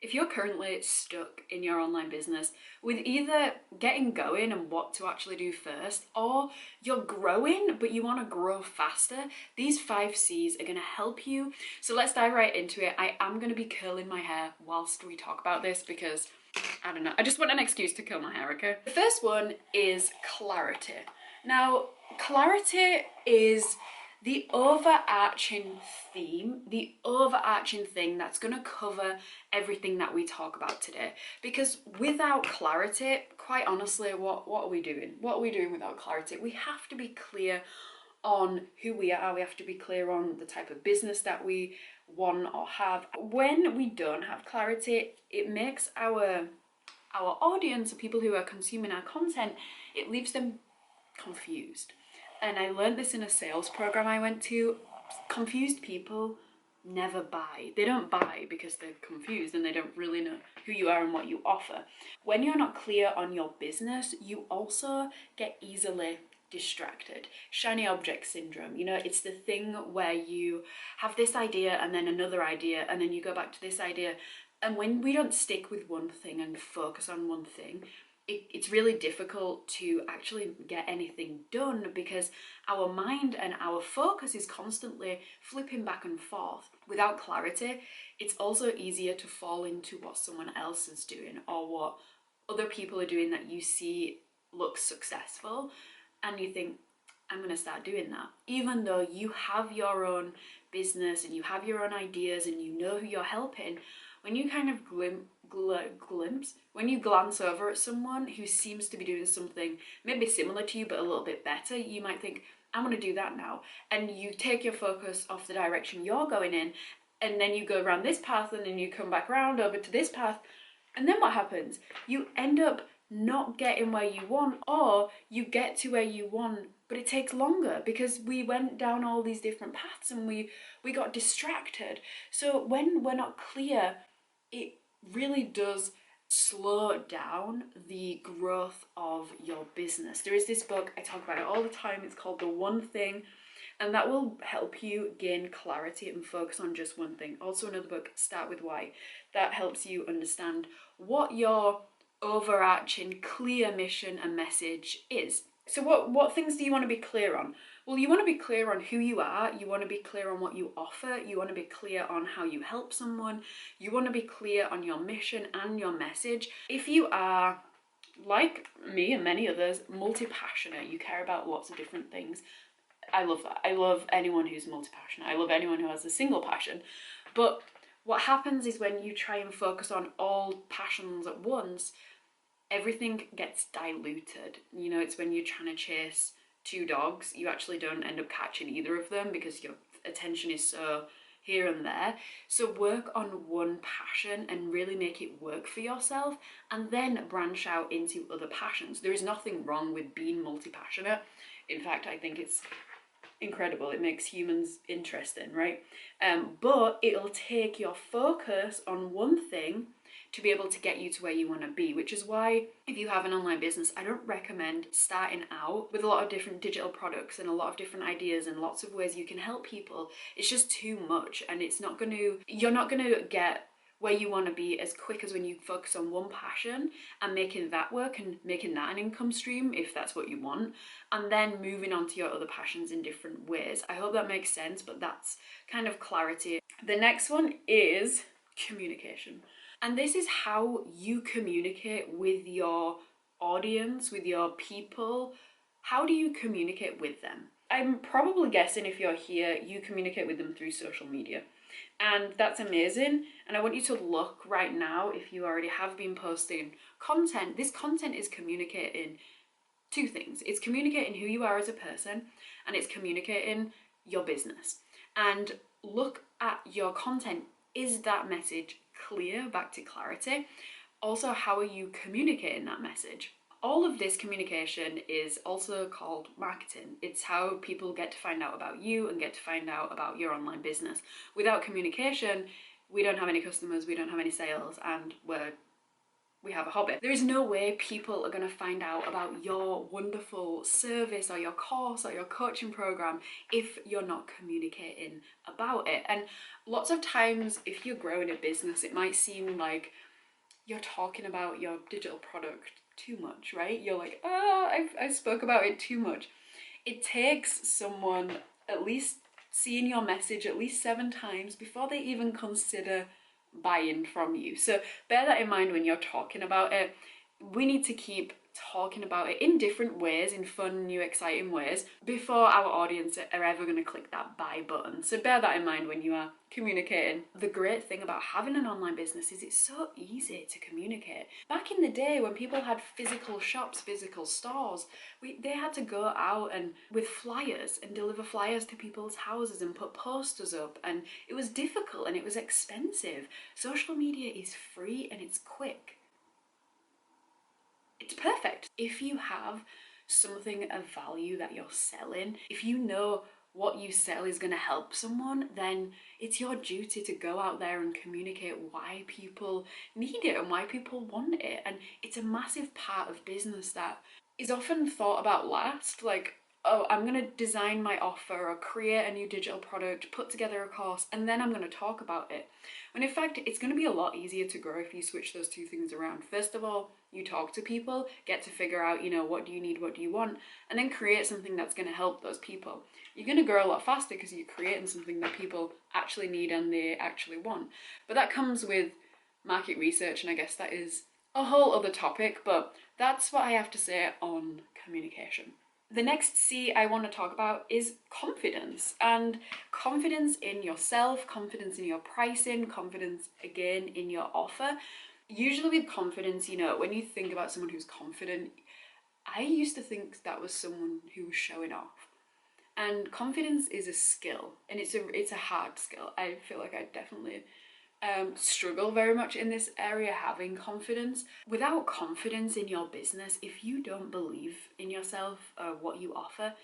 If you're currently stuck in your online business with either getting going and what to actually do first, or you're growing but you want to grow faster, these 5 C's are going to help you. So let's dive right into it. I am going to be curling my hair whilst we talk about this because, I don't know, I just want an excuse to curl my hair, okay? The first one is clarity. Now, clarity is the overarching theme, the overarching thing that's going to cover everything that we talk about today. Because without clarity, quite honestly, what are we doing? What are we doing without clarity? We have to be clear on who we are. We have to be clear on the type of business that we want or have. When we don't have clarity, it makes our audience, or people who are consuming our content, it leaves them confused. And I learned this in a sales program I went to. Confused people never buy. They don't buy because they're confused and they don't really know who you are and what you offer. When you're not clear on your business, you also get easily distracted. Shiny object syndrome, you know, it's the thing where you have this idea and then another idea and then you go back to this idea. And when we don't stick with one thing and focus on one thing, it's really difficult to actually get anything done because our mind and our focus is constantly flipping back and forth. Without clarity, it's also easier to fall into what someone else is doing or what other people are doing that you see looks successful, and you think, I'm going to start doing that. Even though you have your own business and you have your own ideas and you know who you're helping, when you kind of when you glance over at someone who seems to be doing something maybe similar to you but a little bit better, you might think, I want to do that now. And you take your focus off the direction you're going in, and then you go around this path and then you come back around over to this path. And then what happens? You end up not getting where you want, or you get to where you want but it takes longer because we went down all these different paths and we got distracted. So when we're not clear, it really does slow down the growth of your business. There is this book, I talk about it all the time, it's called The One Thing, and that will help you gain clarity and focus on just one thing. Also another book, Start With Why, that helps you understand what your overarching clear mission and message is. So what things do you want to be clear on? Well, you want to be clear on who you are, you want to be clear on what you offer, you want to be clear on how you help someone, you want to be clear on your mission and your message. If you are, like me and many others, multi-passionate, you care about lots of different things, I love that. I love anyone who's multi-passionate. I love anyone who has a single passion. But what happens is when you try and focus on all passions at once, everything gets diluted. You know, it's when you're trying to chase 2 dogs, you actually don't end up catching either of them because your attention is so here and there. So work on one passion and really make it work for yourself, and then branch out into other passions. There is nothing wrong with being multi-passionate. In fact, I think it's incredible. It makes humans interesting, right? But it'll take your focus on one thing to be able to get you to where you want to be, which is why if you have an online business, I don't recommend starting out with a lot of different digital products and a lot of different ideas and lots of ways you can help people. It's just too much, and you're not going to get where you want to be as quick as when you focus on one passion and making that work and making that an income stream if that's what you want, and then moving on to your other passions in different ways. I hope that makes sense, but that's kind of clarity. The next one is communication. And this is how you communicate with your audience, with your people. How do you communicate with them? I'm probably guessing if you're here, you communicate with them through social media. And that's amazing. And I want you to look right now, if you already have been posting content, this content is communicating 2 things. It's communicating who you are as a person, and it's communicating your business. And look at your content. Is that message clear? Back to clarity. Also, how are you communicating that message? All of this communication is also called marketing. It's how people get to find out about you and get to find out about your online business. Without communication, we don't have any customers, we don't have any sales, and we're we have a hobby. There is no way people are going to find out about your wonderful service or your course or your coaching program if you're not communicating about it. And lots of times, if you're growing a business, it might seem like you're talking about your digital product too much, right? You're like, I spoke about it too much. It takes someone at least seeing your message at least 7 times before they even consider buying from you. So bear that in mind when you're talking about it. We need to keep talking about it in different ways, in fun, new, exciting ways, before our audience are ever going to click that buy button. So bear that in mind when you are communicating. The great thing about having an online business is it's so easy to communicate. Back in the day when people had physical shops, physical stores, they had to go out and with flyers and deliver flyers to people's houses and put posters up, and it was difficult and it was expensive. Social media is free and it's quick. It's perfect. If you have something of value that you're selling, if you know what you sell is going to help someone, then it's your duty to go out there and communicate why people need it and why people want it. And it's a massive part of business that is often thought about last, like, oh, I'm going to design my offer or create a new digital product, put together a course, and then I'm going to talk about it. When in fact, it's going to be a lot easier to grow if you switch those two things around. First of all, you talk to people, get to figure out, what do you need, what do you want, and then create something that's going to help those people. You're going to grow a lot faster because you're creating something that people actually need and they actually want. But that comes with market research, and I guess that is a whole other topic, but that's what I have to say on communication. The next C I want to talk about is confidence, and confidence in yourself, confidence in your pricing, confidence again in your offer. Usually with confidence, when you think about someone who's confident, I used to think that was someone who was showing off. And confidence is a skill, and it's a hard skill. I feel like I definitely struggle very much in this area, having confidence. Without confidence in your business, if you don't believe in yourself or what you offer,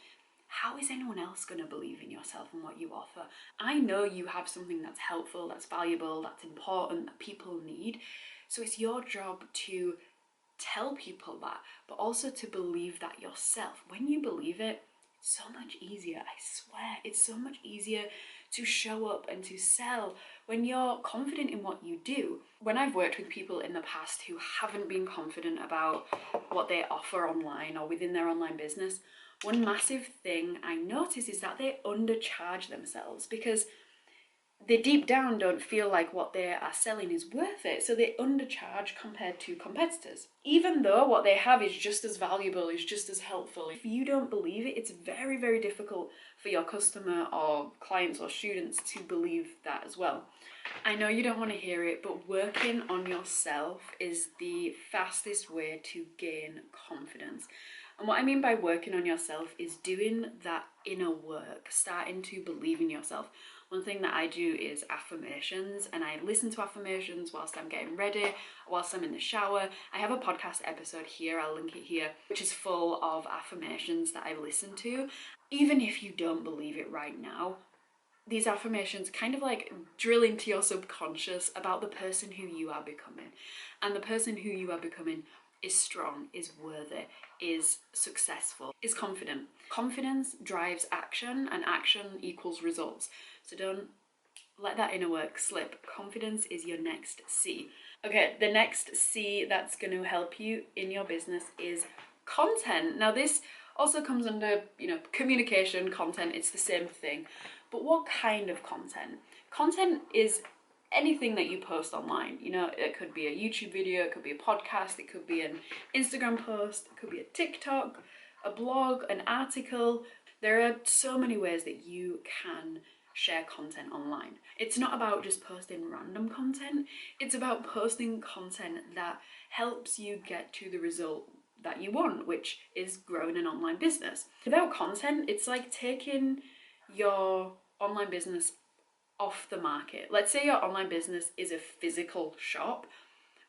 how is anyone else going to believe in yourself and what you offer? I know you have something that's helpful, that's valuable, that's important, that people need. So it's your job to tell people that, but also to believe that yourself. When you believe it, it's so much easier. I swear, it's so much easier to show up and to sell when you're confident in what you do. When I've worked with people in the past who haven't been confident about what they offer online or within their online business, one massive thing I notice is that they undercharge themselves because they deep down don't feel like what they are selling is worth it, so they undercharge compared to competitors. Even though what they have is just as valuable, is just as helpful, if you don't believe it, it's very, very difficult for your customer or clients or students to believe that as well. I know you don't want to hear it, but working on yourself is the fastest way to gain confidence. And what I mean by working on yourself is doing that inner work, starting to believe in yourself. One thing that I do is affirmations, and I listen to affirmations whilst I'm getting ready, whilst I'm in the shower. I have a podcast episode here, I'll link it here, which is full of affirmations that I listen to. Even if you don't believe it right now, these affirmations kind of like drill into your subconscious about the person who you are becoming. And the person who you are becoming is strong, is worthy, is successful, is confident. Confidence drives action, and action equals results. So don't let that inner work slip. Confidence is your next C. Okay, the next C that's going to help you in your business is content. Now this also comes under, communication, content, it's the same thing. But what kind of content? Content is anything that you post online. It could be a YouTube video, it could be a podcast, it could be an Instagram post, it could be a TikTok, a blog, an article. There are so many ways that you can share content online. It's not about just posting random content, it's about posting content that helps you get to the result that you want, which is growing an online business. Without content, it's like taking your online business off the market. Let's say your online business is a physical shop.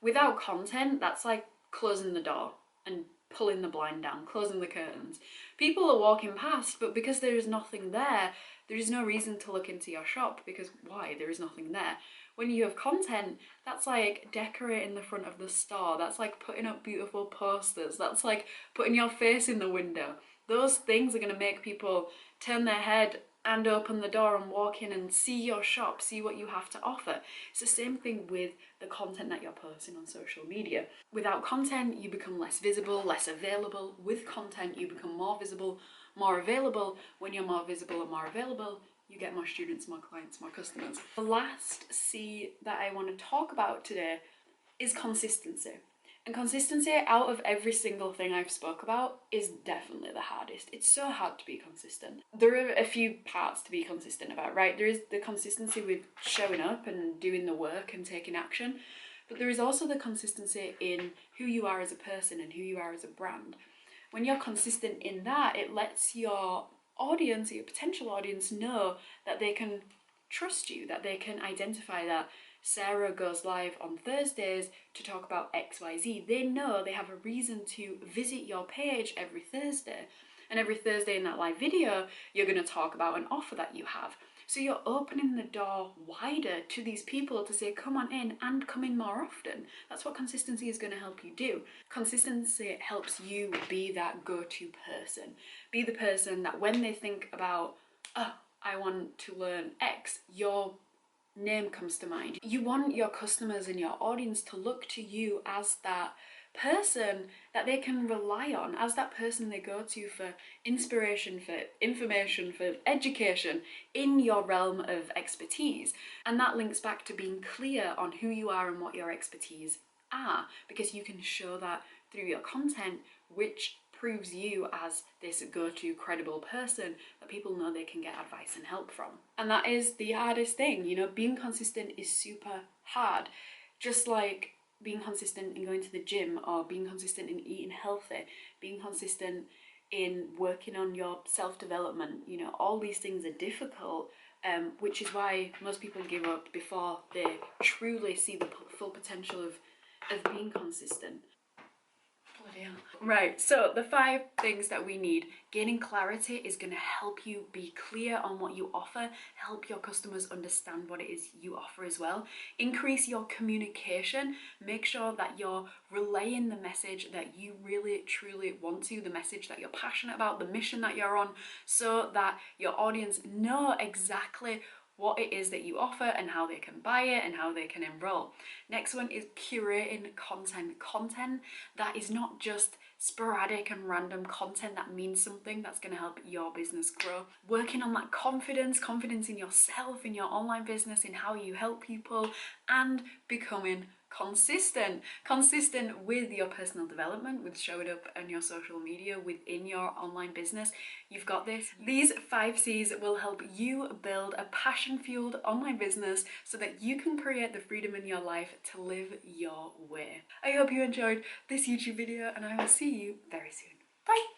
Without content, that's like closing the door and pulling the blind down, closing the curtains. People are walking past, but because there is nothing there, there is no reason to look into your shop, because why? There is nothing there. When you have content, that's like decorating the front of the store. That's like putting up beautiful posters. That's like putting your face in the window. Those things are going to make people turn their head and open the door and walk in and see your shop, see what you have to offer. It's the same thing with the content that you're posting on social media. Without content, you become less visible, less available. With content, you become more visible, more available. When you're more visible and more available, you get more students, more clients, more customers. The last C that I want to talk about today is consistency. And consistency, out of every single thing I've spoke about, is definitely the hardest. It's so hard to be consistent. There are a few parts to be consistent about, right? There is the consistency with showing up and doing the work and taking action, but there is also the consistency in who you are as a person and who you are as a brand. When you're consistent in that, it lets your audience, your potential audience, know that they can trust you, that they can identify that Sarah goes live on Thursdays to talk about XYZ. They know they have a reason to visit your page every Thursday. And every Thursday in that live video, you're going to talk about an offer that you have. So you're opening the door wider to these people to say, come on in and come in more often. That's what consistency is going to help you do. Consistency helps you be that go-to person. Be the person that when they think about, oh, I want to learn X, your name comes to mind. You want your customers and your audience to look to you as that person that they can rely on, as that person they go to for inspiration, for information, for education in your realm of expertise. And that links back to being clear on who you are and what your expertise are, because you can show that through your content, which proves you as this go-to credible person that people know they can get advice and help from. And that is the hardest thing, you know, being consistent is super hard. Just like being consistent in going to the gym, or being consistent in eating healthy, being consistent in working on your self-development, you know, all these things are difficult, which is why most people give up before they truly see the full potential of being consistent. Right, so the 5 things that we need. Gaining clarity is going to help you be clear on what you offer, help your customers understand what it is you offer as well. Increase your communication, make sure that you're relaying the message that you really truly want to, the message that you're passionate about, the mission that you're on, so that your audience know exactly what it is that you offer and how they can buy it and how they can enroll. Next one is curating content that is not just sporadic and random content that means something, that's going to help your business grow. Working on that confidence in yourself, in your online business, in how you help people, and becoming consistent with your personal development, with showing up on your social media, within your online business. You've got this. These 5 C's will help you build a passion-fueled online business so that you can create the freedom in your life to live your way. I hope you enjoyed this YouTube video, and I will see you very soon. Bye!